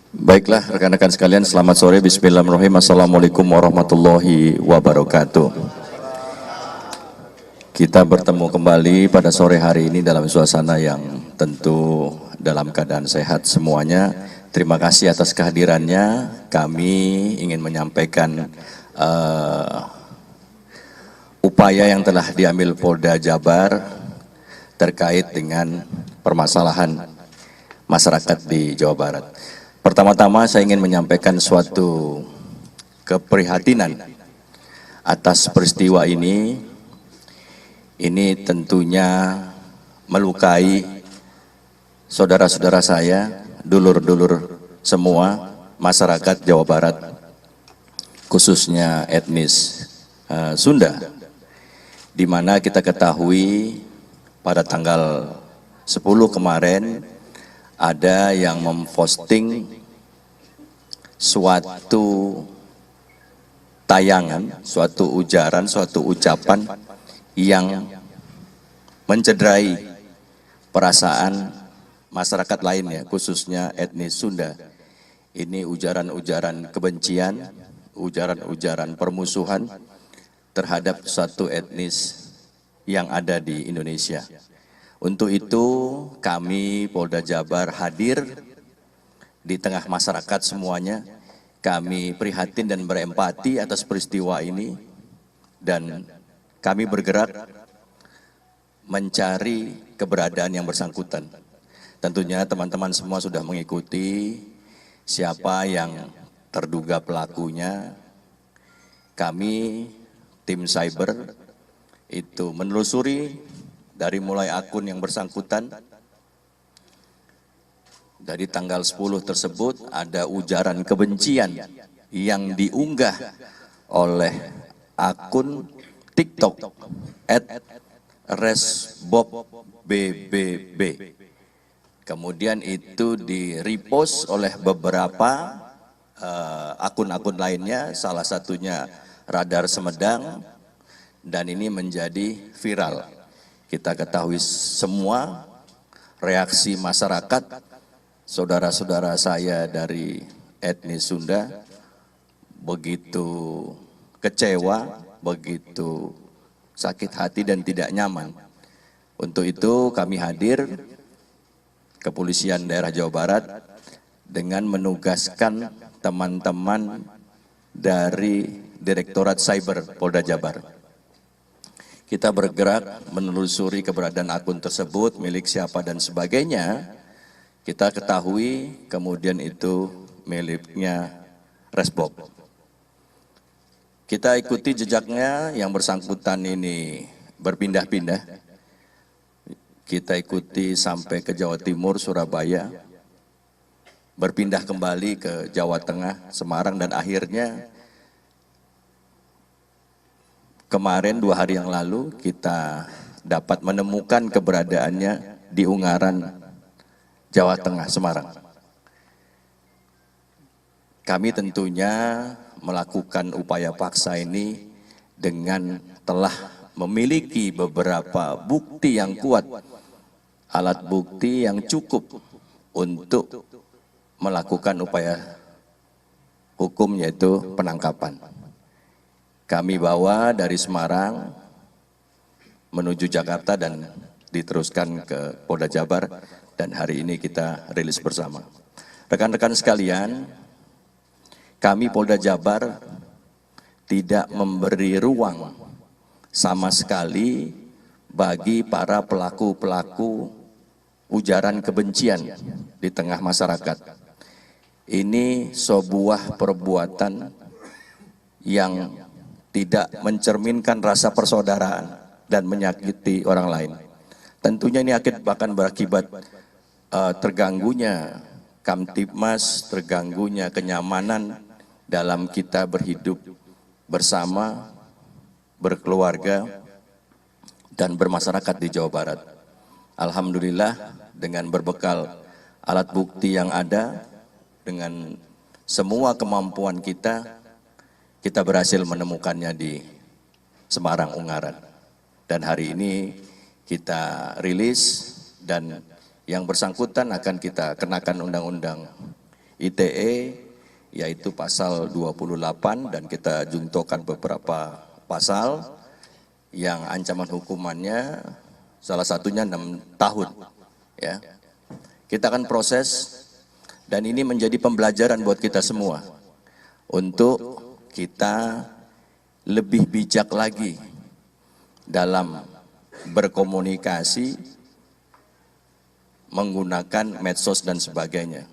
Baiklah rekan-rekan sekalian, selamat sore. Bismillahirrahmanirrahim. Assalamualaikum warahmatullahi wabarakatuh. Kita bertemu kembali pada sore hari ini dalam suasana yang tentu dalam keadaan sehat semuanya. Terima kasih atas kehadirannya. Kami ingin menyampaikan upaya yang telah diambil Polda Jabar terkait dengan permasalahan masyarakat di Jawa Barat. Pertama-tama saya ingin menyampaikan suatu keprihatinan atas peristiwa ini. Ini tentunya melukai saudara-saudara saya, dulur-dulur semua, masyarakat Jawa Barat, khususnya etnis Sunda, di mana kita ketahui pada tanggal 10 kemarin ada yang memposting suatu tayangan, suatu ujaran, suatu ucapan yang mencederai perasaan masyarakat lainnya, khususnya etnis Sunda. Ini ujaran-ujaran kebencian, ujaran-ujaran permusuhan terhadap suatu etnis yang ada di Indonesia. Untuk itu kami Polda Jabar hadir di tengah masyarakat semuanya. Kami prihatin dan berempati atas peristiwa ini dan kami bergerak mencari keberadaan yang bersangkutan. Tentunya teman-teman semua sudah mengikuti siapa yang terduga pelakunya. Kami tim cyber itu menelusuri dari mulai akun yang bersangkutan. Dari tanggal 10 tersebut ada ujaran kebencian yang diunggah oleh akun TikTok @resbobbb. Kemudian itu di-repost oleh beberapa akun-akun lainnya, salah satunya Radar Semedang, dan ini menjadi viral. Kita ketahui semua reaksi masyarakat, saudara-saudara saya dari etnis Sunda begitu kecewa, begitu sakit hati dan tidak nyaman. Untuk itu kami hadir, Kepolisian Daerah Jawa Barat, dengan menugaskan teman-teman dari Direktorat Cyber Polda Jabar. Kita bergerak menelusuri keberadaan akun tersebut, milik siapa dan sebagainya. Kita ketahui kemudian itu miliknya Resbob. Kita ikuti jejaknya, yang bersangkutan ini berpindah-pindah. Kita ikuti sampai ke Jawa Timur, Surabaya, berpindah kembali ke Jawa Tengah, Semarang, dan akhirnya kemarin 2 hari yang lalu kita dapat menemukan keberadaannya di Ungaran, Jawa Tengah, Semarang. Kami tentunya melakukan upaya paksa ini dengan telah memiliki beberapa bukti yang kuat, alat bukti yang cukup untuk melakukan upaya hukum, yaitu penangkapan. Kami bawa dari Semarang menuju Jakarta dan diteruskan ke Polda Jabar, dan hari ini kita rilis bersama. Rekan-rekan sekalian, kami Polda Jabar tidak memberi ruang sama sekali bagi para pelaku-pelaku ujaran kebencian di tengah masyarakat. Ini sebuah perbuatan yang tidak mencerminkan rasa persaudaraan dan menyakiti orang lain. Tentunya ini akan berakibat terganggunya Kamtibmas, terganggunya kenyamanan dalam kita berhidup bersama, berkeluarga, dan bermasyarakat di Jawa Barat. Alhamdulillah, dengan berbekal alat bukti yang ada, dengan semua kemampuan kita berhasil menemukannya di Semarang, Ungaran. Dan hari ini kita rilis, dan yang bersangkutan akan kita kenakan undang-undang ITE, yaitu pasal 28, dan kita juntokan beberapa pasal yang ancaman hukumannya salah satunya 6 tahun. Ya. Kita akan proses, dan ini menjadi pembelajaran buat kita semua untuk kita lebih bijak lagi dalam berkomunikasi menggunakan medsos dan sebagainya.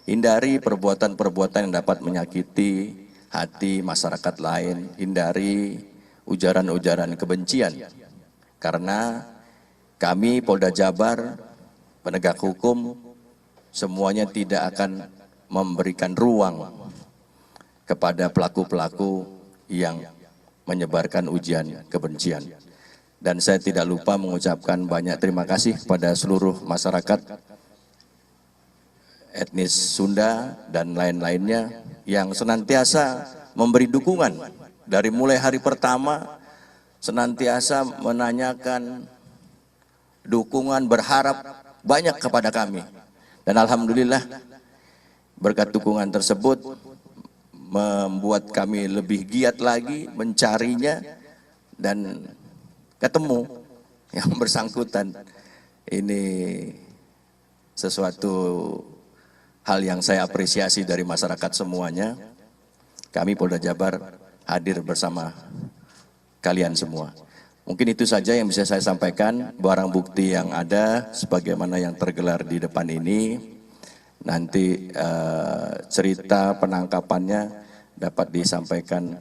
Hindari perbuatan-perbuatan yang dapat menyakiti hati masyarakat lain, hindari ujaran-ujaran kebencian. Karena kami Polda Jabar, penegak hukum, semuanya tidak akan memberikan ruang kepada pelaku-pelaku yang menyebarkan ujian kebencian. Dan saya tidak lupa mengucapkan banyak terima kasih kepada seluruh masyarakat etnis Sunda dan lain-lainnya yang senantiasa memberi dukungan dari mulai hari pertama, senantiasa menanyakan dukungan, berharap banyak kepada kami. Dan alhamdulillah berkat dukungan tersebut membuat kami lebih giat lagi mencarinya dan ketemu yang bersangkutan. Ini sesuatu hal yang saya apresiasi dari masyarakat semuanya. Kami Polda Jabar hadir bersama kalian semua. Mungkin itu saja yang bisa saya sampaikan. Barang bukti yang ada sebagaimana yang tergelar di depan ini, nanti cerita penangkapannya dapat disampaikan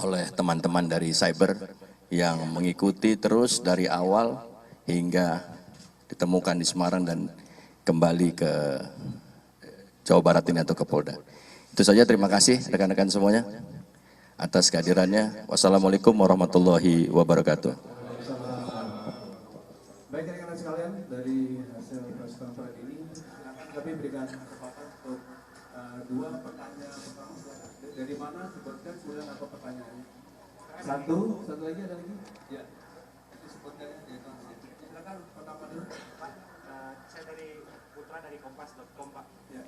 oleh teman-teman dari cyber yang mengikuti terus dari awal hingga ditemukan di Semarang dan kembali ke Jawa Barat ini atau ke Polda. Itu saja, terima kasih rekan-rekan semuanya atas kehadirannya. Wassalamualaikum warahmatullahi wabarakatuh. Baik rekan-rekan sekalian, dari hasil press conference ini kami berikan kesempatan untuk dua pertanyaan pertama. Dari mana sebutkan kemudian apa pertanyaannya? Satu lagi ada lagi? Ya. Disebutkan silakan pertama dulu. Pak, saya dari Putra dari Kompas.com Pak. Ya.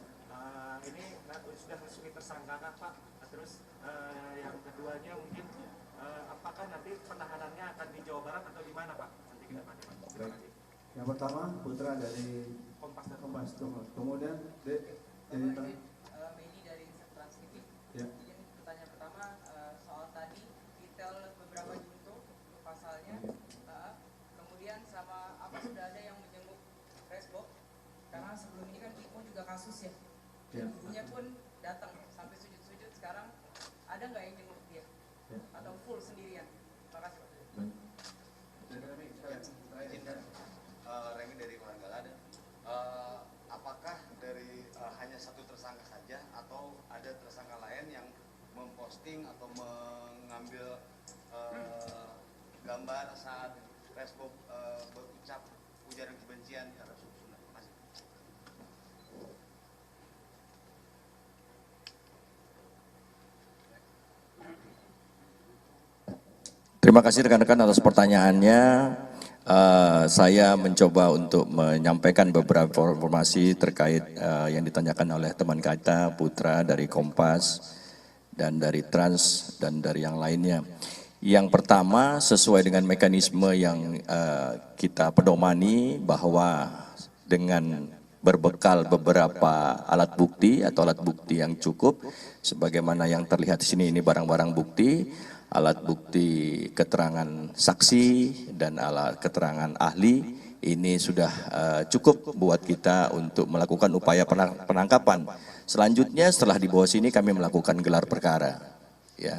Ini sudah resmi tersangka Pak. Terus yang keduanya mungkin apakah nanti penahanannya akan di Jawa Barat atau di mana Pak? Nanti kita tanya Pak. Terima kasih. Yang pertama Putra dari Kompas.com. Kemudian dari Meni dari Trans TV. Ya. Izin pertanyaan pertama soal tadi detail beberapa junto pasalnya. Kemudian sama apa sudah ada yang menjenguk Facebook? Karena sebelum ini kan Iko juga kasus ya. Dan ibunya pun datang sampai sujud-sujud. Sekarang ada nggak yang jenguk dia? Atau full sendirian? Terima kasih Pak. Remi dari Koranggala ada. Apakah dari hanya satu tersangka saja atau ada tersangka lain yang memposting atau mengambil gambar saat Facebook berucap ujaran kebencian terhadap suku Sunda? Terima kasih. Terima kasih rekan-rekan atas pertanyaannya. Saya mencoba untuk menyampaikan beberapa informasi terkait yang ditanyakan oleh teman kita Putra dari Kompas dan dari Trans dan dari yang lainnya. Yang pertama, sesuai dengan mekanisme yang kita pedomani bahwa dengan berbekal beberapa alat bukti atau alat bukti yang cukup, sebagaimana yang terlihat di sini, ini barang-barang bukti, alat bukti keterangan saksi dan alat keterangan ahli, ini sudah cukup buat kita untuk melakukan upaya penangkapan. Selanjutnya setelah di bawah sini kami melakukan gelar perkara, ya.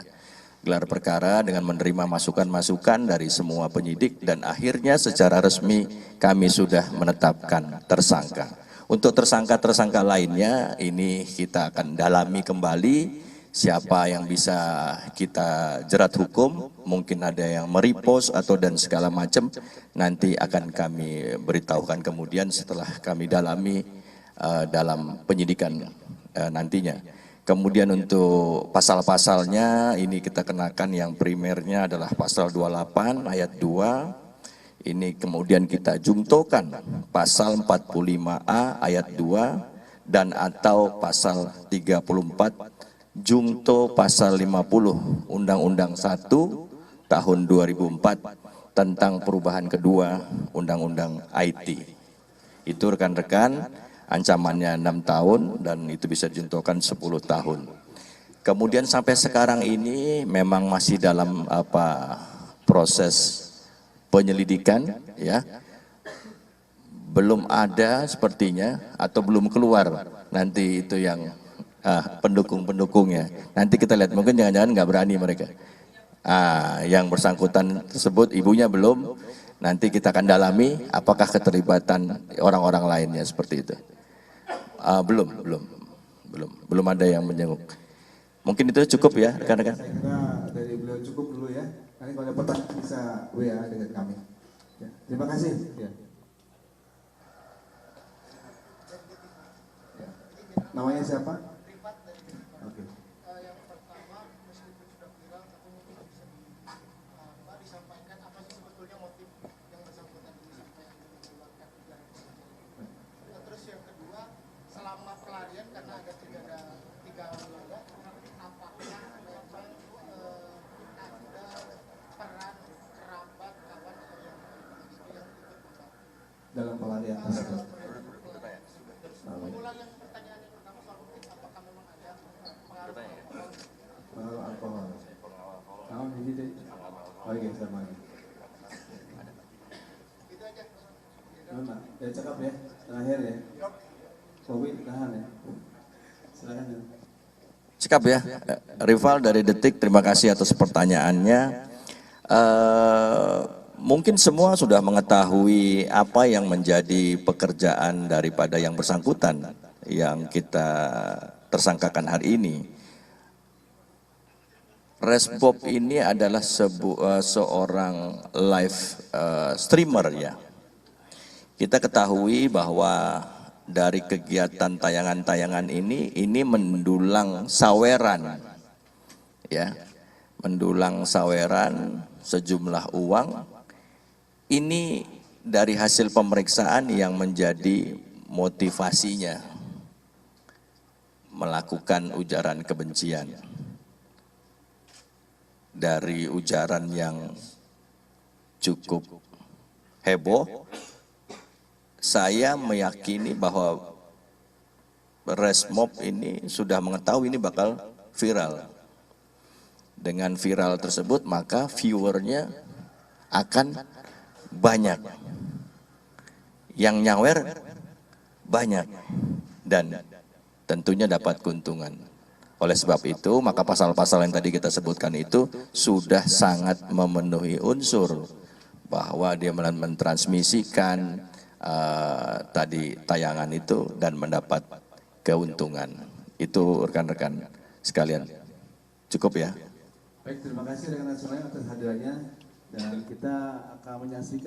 Gelar perkara dengan menerima masukan-masukan dari semua penyidik dan akhirnya secara resmi kami sudah menetapkan tersangka. Untuk tersangka-tersangka lainnya ini kita akan dalami kembali siapa yang bisa kita jerat hukum, mungkin ada yang merepost atau dan segala macam, nanti akan kami beritahukan kemudian setelah kami dalami dalam penyidikan nantinya. Kemudian untuk pasal-pasalnya ini kita kenakan yang primernya adalah pasal 28 ayat 2. Ini kemudian kita jungtokan pasal 45A ayat 2 dan atau pasal 34 Jungto pasal 50 Undang-Undang 1 tahun 2004 tentang perubahan kedua Undang-Undang IT. Itu rekan-rekan ancamannya 6 tahun dan itu bisa dijuntuhkan 10 tahun. Kemudian sampai sekarang ini memang masih dalam proses penyelidikan, ya. Belum ada sepertinya atau belum keluar nanti itu yang pendukung-pendukungnya. Nanti kita lihat, mungkin jangan-jangan nggak berani mereka. Yang bersangkutan tersebut ibunya belum, nanti kita akan dalami apakah keterlibatan orang-orang lainnya seperti itu. Belum ada yang menjenguk. Mungkin itu cukup ya rekan-rekan. Saya kira dari beliau cukup dulu ya. Nanti kalau ada pertanyaan bisa WA dengan kami. Ya, terima kasih. Ya. Ya. Namanya siapa? Oke. Yang pertama, meskipun sudah viral, tapi mungkin bisa disampaikan apa sih sebetulnya motif yang bersangkutan ini sampai mengeluarkan ujaran kebencian. Terus yang kedua, selama pelarian karena ada tiga wilayah, apakah memang ada peran kerabat, kawan atau yang ikut membantu Dalam pelarian tersebut. mengulang yang pertanyaan yang pertama soal motif, apakah memang ada pengaruh Alkohol. Tahu di situ. Oke, sama. itu aja. Mana? Ya cakap ya. Terakhir ya. Kowi tahan ya. Silakan ya. Cekap ya, Rival dari Detik, terima kasih atas pertanyaannya. Mungkin semua sudah mengetahui apa yang menjadi pekerjaan daripada yang bersangkutan yang kita tersangkakan hari ini. Resbob ini adalah seorang live streamer ya. Kita ketahui bahwa dari kegiatan tayangan-tayangan ini mendulang saweran, ya, mendulang saweran sejumlah uang. Ini dari hasil pemeriksaan yang menjadi motivasinya melakukan ujaran kebencian. Dari ujaran yang cukup heboh, saya meyakini bahwa Resmob ini sudah mengetahui ini bakal viral. Dengan viral tersebut maka viewernya akan banyak, yang nyawer banyak, dan tentunya dapat keuntungan. Oleh sebab itu maka pasal-pasal yang tadi kita sebutkan itu sudah sangat memenuhi unsur bahwa dia mentransmisikan tadi tayangan itu dan mendapat keuntungan. Itu rekan-rekan sekalian. Cukup ya. Baik, terima kasih rekan-rekan semuanya atas hadirannya dan kita akan menyaksikan